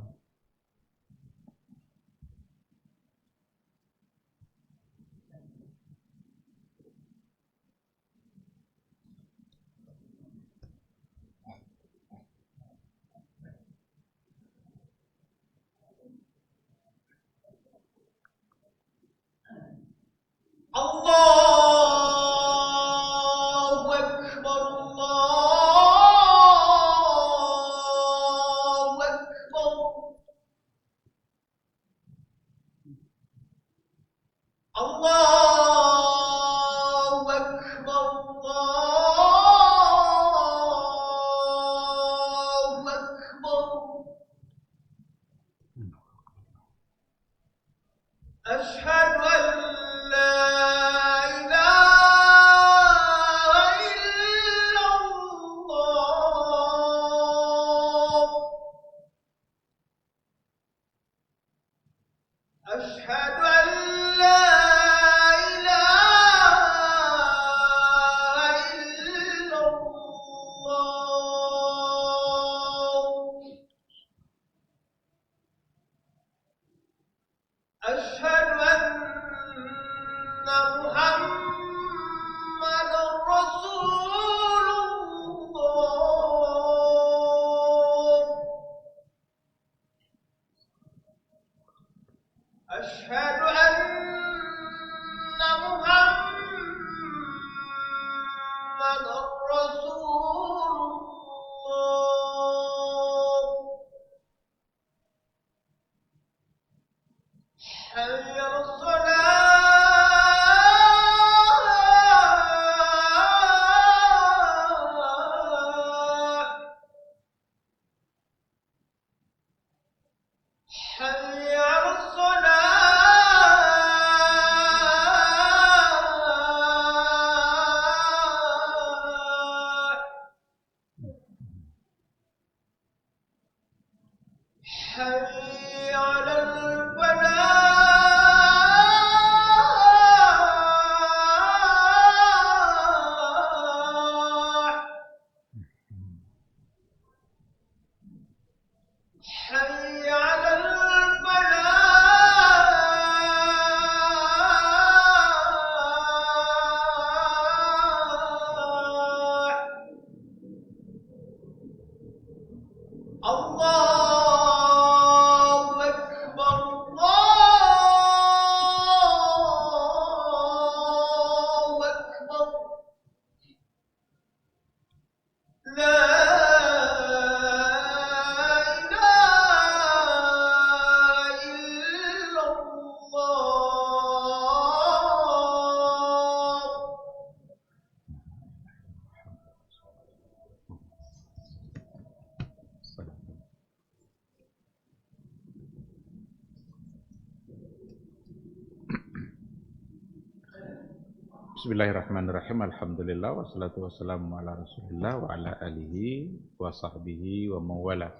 Bismillahirrahmanirrahim. Alhamdulillah wassalatu wassalamu ala Rasulillah wa ala alihi wa sahbihi wa mawala.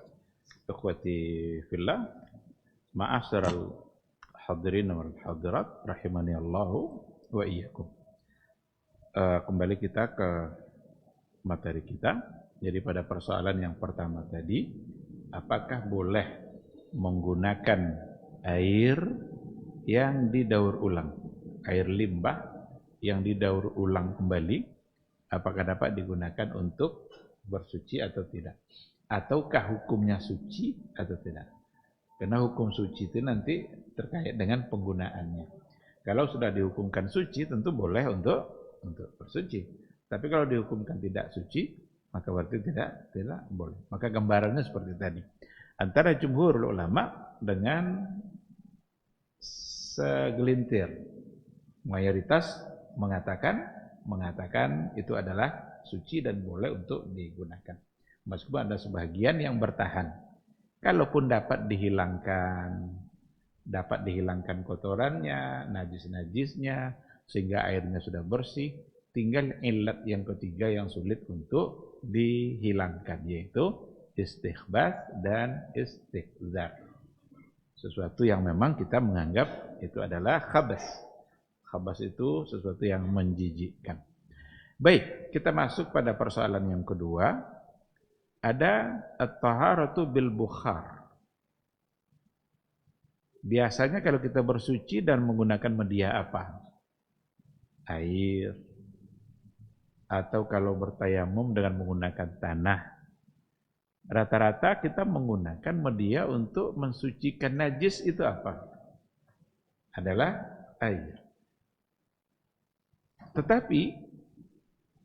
Ikhwati fillah, ma'asyiral hadirin wal hadirat rahimani Allah wa iyyakum. Kembali kita ke materi kita. Jadi pada persoalan yang pertama tadi, apakah boleh menggunakan air yang didaur ulang, air limbah yang didaur ulang kembali, apakah dapat digunakan untuk bersuci atau tidak? Ataukah hukumnya suci atau tidak? Karena hukum suci itu nanti terkait dengan penggunaannya. Kalau sudah dihukumkan suci, tentu boleh untuk bersuci. Tapi kalau dihukumkan tidak suci, maka berarti tidak boleh. Maka gambarannya seperti tadi. Antara jumhur ulama dengan segelintir, mayoritas mengatakan itu adalah suci dan boleh untuk digunakan. Meskipun ada sebagian yang bertahan. Kalaupun dapat dihilangkan kotorannya, najis-najisnya, sehingga airnya sudah bersih, tinggal ilat yang ketiga yang sulit untuk dihilangkan, yaitu istighbath dan istighzar. Sesuatu yang memang kita menganggap itu adalah khabas. Khabas itu sesuatu yang menjijikkan. Baik, kita masuk pada persoalan yang kedua. Ada at-taharatu bil bukhar. Biasanya kalau kita bersuci dan menggunakan media apa? Air. Atau kalau bertayamum dengan menggunakan tanah. Rata-rata kita menggunakan media untuk mensucikan najis itu apa? Adalah air. Tetapi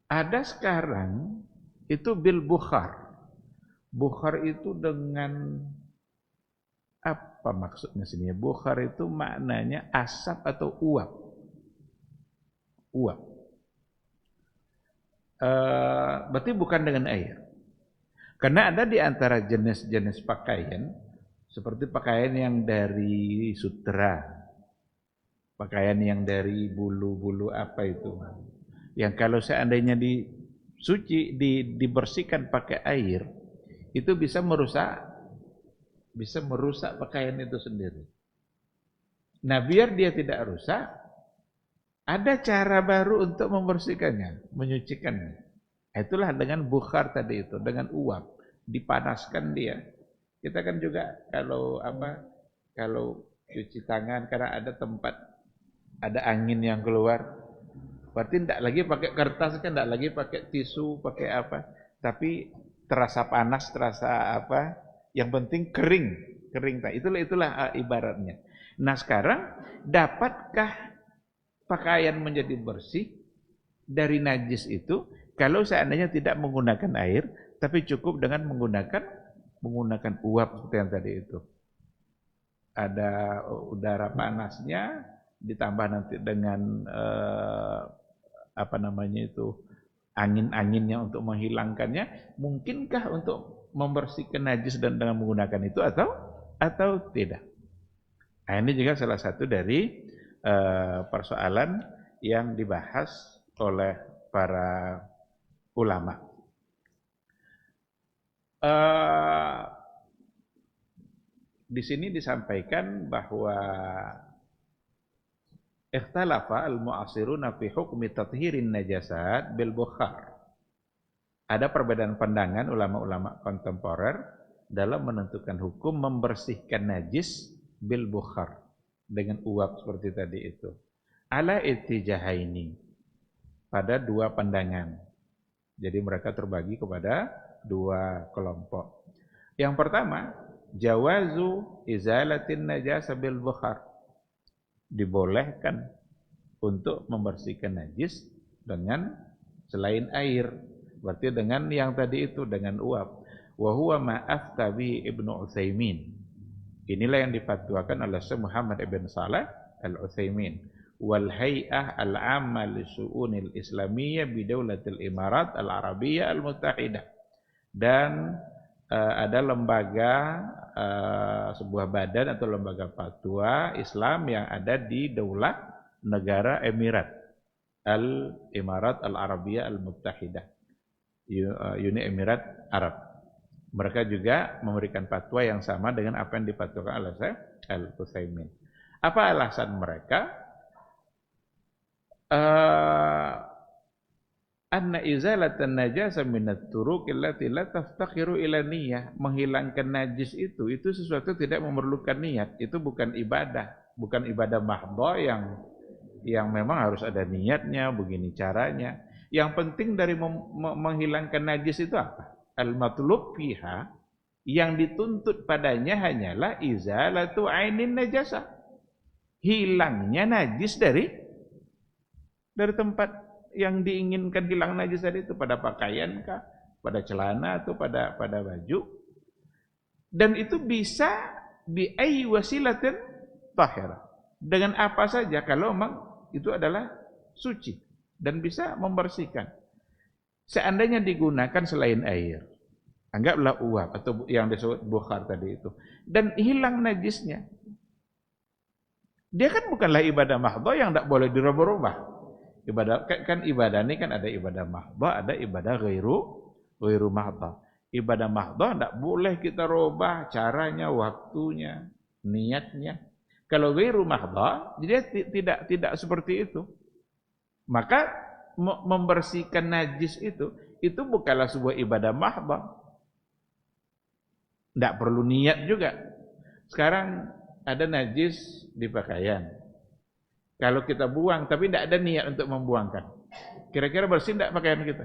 ada sekarang itu bil bukhar. Bukhar itu dengan apa maksudnya sini? Bukhar itu maknanya asap atau uap. Uap. Berarti bukan dengan air. Karena ada di antara jenis-jenis pakaian, seperti pakaian yang dari sutra, pakaian yang dari bulu-bulu apa itu, yang kalau seandainya dibersihkan pakai air, itu bisa merusak pakaian itu sendiri. Nah, biar dia tidak rusak, ada cara baru untuk membersihkannya, menyucikannya. Itulah dengan bukhar tadi itu, dengan uap, dipanaskan dia. Kita kan juga kalau cuci tangan karena ada tempat, ada angin yang keluar, berarti tidak lagi pakai kertas, kan tidak lagi pakai tisu, pakai apa, tapi terasa panas, terasa apa, yang penting kering. Itulah ibaratnya. Nah, sekarang dapatkah pakaian menjadi bersih dari najis itu kalau seandainya tidak menggunakan air, tapi cukup dengan menggunakan uap seperti yang tadi itu? Ada udara panasnya, ditambah nanti dengan angin-anginnya untuk menghilangkannya, mungkinkah untuk membersihkan najis dan dengan menggunakan itu atau tidak? Nah, ini juga salah satu dari persoalan yang dibahas oleh para ulama. Di sini disampaikan bahwa ikhtalafa al-mu'asiruna fi hukmi tathirin najasat bil bukhar. Ada perbedaan pandangan ulama-ulama kontemporer dalam menentukan hukum membersihkan najis bil bukhar, dengan uap seperti tadi itu. Ala ittijahaini, pada dua pandangan. Jadi mereka terbagi kepada dua kelompok. Yang pertama, jawazu izalatin najasa bil bukhar. Dibolehkan untuk membersihkan najis dengan selain air. Berarti dengan yang tadi itu, dengan uap. Wa huwa ma afta bi Ibnu Utsaimin. Inilah yang difatwakan oleh Syekh Muhammad ibn Shalih Al-Utsaimin. Wal hay'ah al-'amma li syu'unil islamiyyah bi Daulatil Imarat Al-Arabiyyah Al-Muttahidah. Dan ada lembaga, sebuah badan atau lembaga fatwa Islam yang ada di Daulah Negara Emirat Al-Imarat Al-Arabiyah Al-Muttahidah, Uni Emirat Arab. Mereka juga memberikan fatwa yang sama dengan apa yang dipatwakan oleh Syekh Al-Utsaimin. Apa alasan mereka? Anna izalatan najasa minat turuq allati la taftakhiru ila niyyah. Menghilangkan najis itu sesuatu tidak memerlukan niat. Itu bukan ibadah, bukan ibadah mahdhah yang memang harus ada niatnya, begini caranya. Yang penting dari menghilangkan najis itu apa? Al-matlub fiha, yang dituntut padanya hanyalah izalatu ainin najasa. Hilangnya najis dari tempat yang diinginkan hilang najis tadi itu, pada pakaian kah, pada celana atau pada baju. Dan itu bisa bi ayyi wasilatin tahirah. Dengan apa saja kalau memang itu adalah suci dan bisa membersihkan. Seandainya digunakan selain air, anggaplah uap atau yang disebut bukhar tadi itu, dan hilang najisnya, dia kan bukanlah ibadah mahdhah yang tidak boleh dirubah-rubah. Ibadah kan ibadah ini kan ada ibadah mahdhah, ada ibadah ghairu mahdhah. Ibadah mahdhah tidak boleh kita rubah caranya, waktunya, niatnya. Kalau ghairu mahdhah, dia tidak seperti itu. Maka membersihkan najis itu bukanlah sebuah ibadah mahdhah. Tidak perlu niat juga. Sekarang ada najis di pakaian. Kalau kita buang tapi tidak ada niat untuk membuangkan, kira-kira bersih tidak pakaian kita?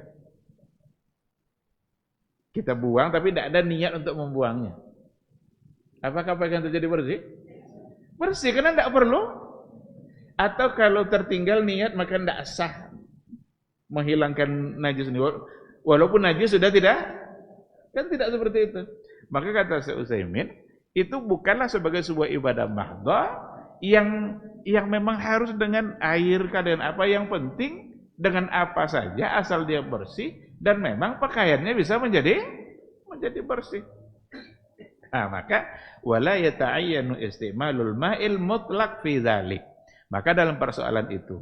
Kita buang tapi tidak ada niat untuk membuangnya. Apakah pakaian itu jadi bersih? Bersih karena tidak perlu. Atau kalau tertinggal niat maka tidak sah menghilangkan najis ini. Walaupun najis sudah tidak, kan tidak seperti itu. Maka kata Syekh Utsaimin, itu bukanlah sebagai sebuah ibadah mahdhah yang memang harus dengan air dan apa, yang penting dengan apa saja asal dia bersih dan memang pakaiannya bisa menjadi bersih. Nah, maka wala yata'ayyanu istimalul ma'il mutlaq fi dzalik. Maka dalam persoalan itu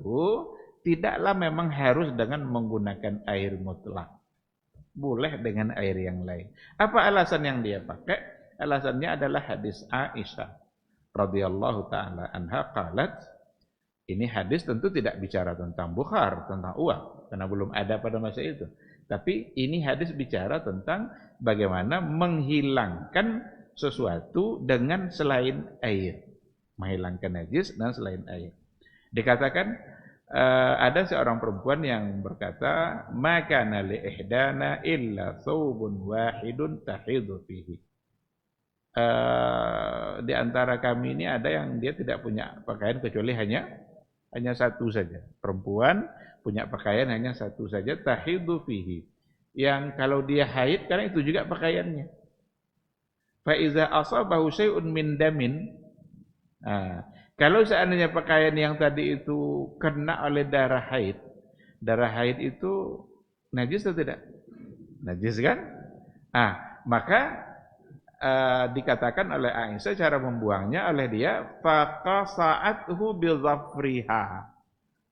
tidaklah memang harus dengan menggunakan air mutlak. Boleh dengan air yang lain. Apa alasan yang dia pakai? Alasannya adalah hadis Aisyah radhiyallahu taala anha qalat. Ini hadis tentu tidak bicara tentang bukhar, tentang uap, karena belum ada pada masa itu. Tapi ini hadis bicara tentang bagaimana menghilangkan sesuatu dengan selain air. Menghilangkan najis dan selain air. Dikatakan ada seorang perempuan yang berkata, "Maka li ihdana illa thawbun wahidun tahidhu fihi." Di antara kami ini ada yang dia tidak punya pakaian kecuali hanya satu saja. Perempuan punya pakaian hanya satu saja, tahidhu fihi. Yang kalau dia haid, karena itu juga pakaiannya. Fa iza asabahu syai'un min damin. Kalau seandainya pakaian yang tadi itu kena oleh darah haid itu najis atau tidak? Najis kan? Maka dikatakan oleh Aisyah cara membuangnya oleh dia faqasa'athu bizafriha.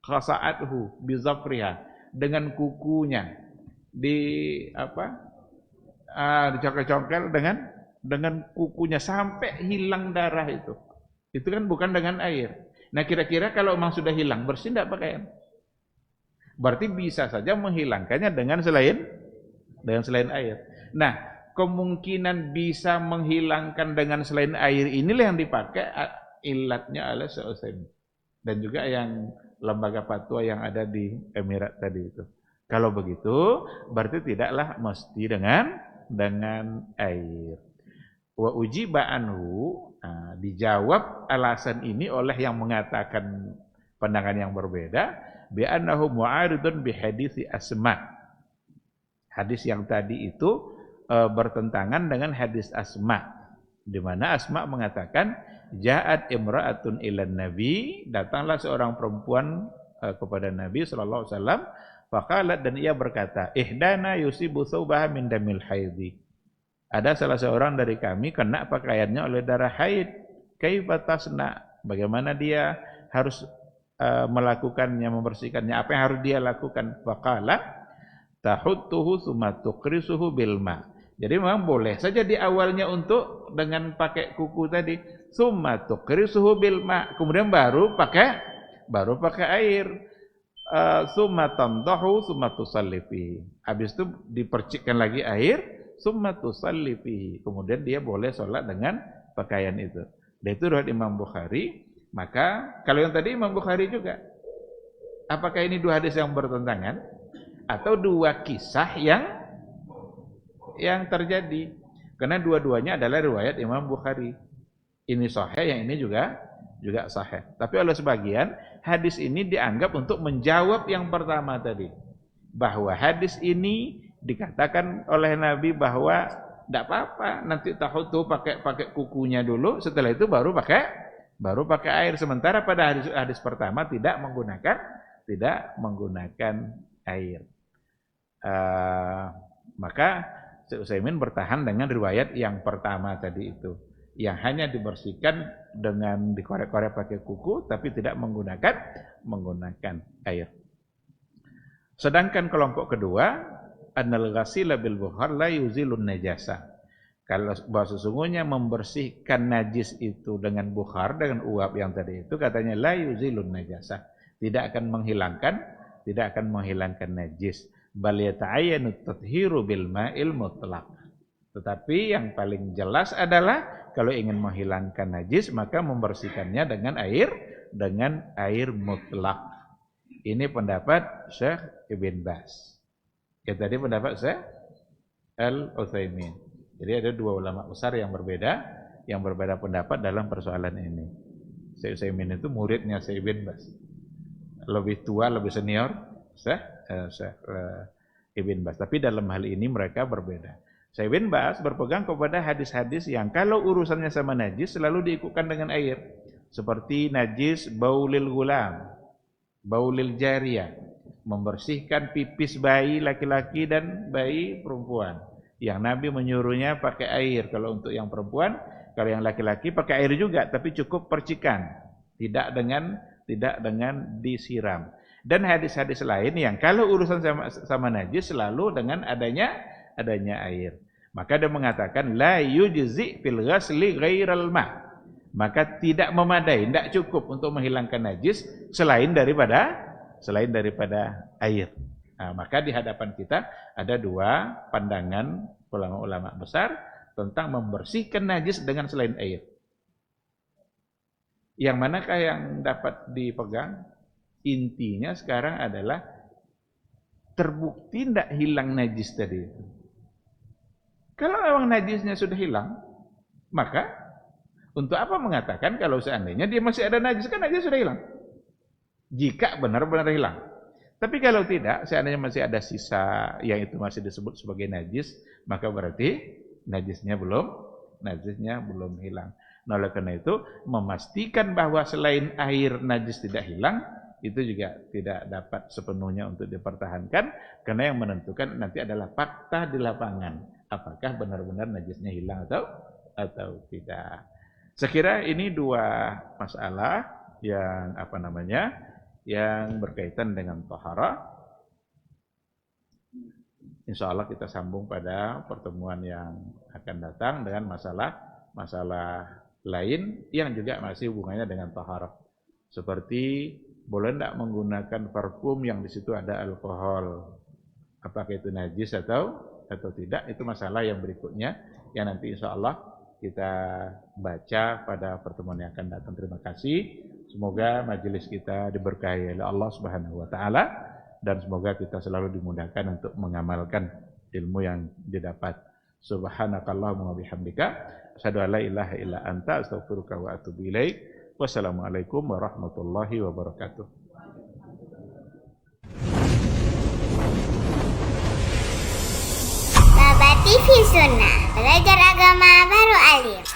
Qasa'athu bizafriha, dengan kukunya dicongkel-congkel dengan kukunya sampai hilang darah itu. Itu kan bukan dengan air. Nah, kira-kira kalau memang sudah hilang, bersih tidak pakaian? Berarti bisa saja menghilangkannya dengan selain air. Nah, kemungkinan bisa menghilangkan dengan selain air inilah yang dipakai ilatnya oleh Syekh Utsaimin. Dan juga yang lembaga fatwa yang ada di Emirat tadi itu. Kalau begitu, berarti tidaklah mesti dengan air. Wa ujiba anhu, dijawab alasan ini oleh yang mengatakan pandangan yang berbeda, bi annahu mu'aridun bi hadits Asma. Hadis yang tadi itu bertentangan dengan hadis Asma, di mana Asma mengatakan ja'at imra'atun ilan nabi, datanglah seorang perempuan kepada Nabi sallallahu alaihi wasallam, faqalat, dan ia berkata, ihdana yusibu thawbaha min damil haidhi. Ada salah seorang dari kami kena pakaiannya oleh darah haid. Kaifa tasna? Bagaimana dia harus melakukannya, membersihkannya, apa yang harus dia lakukan? Faqala tahuttuhu tsumma tuqrisuhu bil ma. Jadi memang boleh saja di awalnya untuk dengan pakai kuku tadi, tsumma tuqrisuhu bil ma, kemudian baru pakai air. Tsumma tandahu tsumma tusalli fihi. Habis itu dipercikkan lagi air, tsumma tusalli fihi. Kemudian dia boleh sholat dengan pakaian itu. Dan itu riwayat Imam Bukhari. Maka kalau yang tadi Imam Bukhari juga, apakah ini dua hadis yang bertentangan atau dua kisah yang terjadi? Karena dua-duanya adalah riwayat Imam Bukhari. Ini sahih, yang ini juga sahih. Tapi oleh sebagian hadis ini dianggap untuk menjawab yang pertama tadi, bahwa hadis ini dikatakan oleh Nabi bahwa tidak apa-apa, nanti tahutu pakai kukunya dulu, setelah itu baru pakai air. Sementara pada hadis pertama tidak menggunakan air. Maka Syekh Utsaimin bertahan dengan riwayat yang pertama tadi itu, yang hanya dibersihkan dengan dikorek-korek pakai kuku, tapi tidak menggunakan air. Sedangkan kelompok kedua, annal ghasila bil bukhar la yuzilun najasa. Kalau bahwa sesungguhnya membersihkan najis itu dengan bukhar, dengan uap yang tadi itu, katanya la yuzilun najasa, tidak akan menghilangkan najis. Bal yata'ayyanu tathhiru bil ma'il mutlaq. Tetapi yang paling jelas adalah kalau ingin menghilangkan najis, maka membersihkannya dengan air mutlak. Ini pendapat Syekh Ibn Baz. Ya, tadi pendapat Syekh Al-Utsaimin. Jadi ada dua ulama besar yang berbeda pendapat dalam persoalan ini. Syekh Utsaimin itu muridnya Syekh Ibn Baz. Lebih tua, lebih senior Syekh Ibn Baz. Tapi dalam hal ini mereka berbeda. Syekh Ibn Baz berpegang kepada hadis-hadis yang kalau urusannya sama najis selalu diikutkan dengan air. Seperti najis baulil gulam, baulil jariyah, membersihkan pipis bayi laki-laki dan bayi perempuan. Yang Nabi menyuruhnya pakai air. Kalau untuk yang perempuan, kalau yang laki-laki pakai air juga, tapi cukup percikan, tidak dengan disiram. Dan hadis-hadis lain yang kalau urusan sama najis selalu dengan adanya air. Maka dia mengatakan la yujzi fil ghasli ghairal ma. Maka tidak memadai, tidak cukup untuk menghilangkan najis selain daripada air. Nah, maka di hadapan kita ada dua pandangan ulama-ulama besar tentang membersihkan najis dengan selain air. Yang manakah yang dapat dipegang? Intinya sekarang adalah terbukti tidak hilang najis tadi itu. Kalau memang najisnya sudah hilang, maka untuk apa mengatakan kalau seandainya dia masih ada najis, kan najis sudah hilang. Jika benar-benar hilang. Tapi kalau tidak, seandainya masih ada sisa yang itu masih disebut sebagai najis, maka berarti najisnya belum hilang. Nah, oleh karena itu memastikan bahwa selain air najis tidak hilang, itu juga tidak dapat sepenuhnya untuk dipertahankan, karena yang menentukan nanti adalah fakta di lapangan, apakah benar-benar najisnya hilang atau tidak. Sekira ini dua masalah yang berkaitan dengan taharah. Insya Allah kita sambung pada pertemuan yang akan datang dengan masalah lain yang juga masih hubungannya dengan taharah. Seperti boleh tidak menggunakan parfum yang di situ ada alkohol, apakah itu najis atau tidak? Itu masalah yang berikutnya yang nanti insya Allah kita baca pada pertemuan yang akan datang. Terima kasih. Semoga majelis kita diberkahi oleh Allah Subhanahu wa taala dan semoga kita selalu dimudahkan untuk mengamalkan ilmu yang didapat. Subhanakallahumma wa bihamdika asyhadu an la ilaha illa anta astaghfiruka wa atubu ilaik. Wassalamualaikum warahmatullahi wabarakatuh. Baba TV Sunnah, belajar agama baru alim.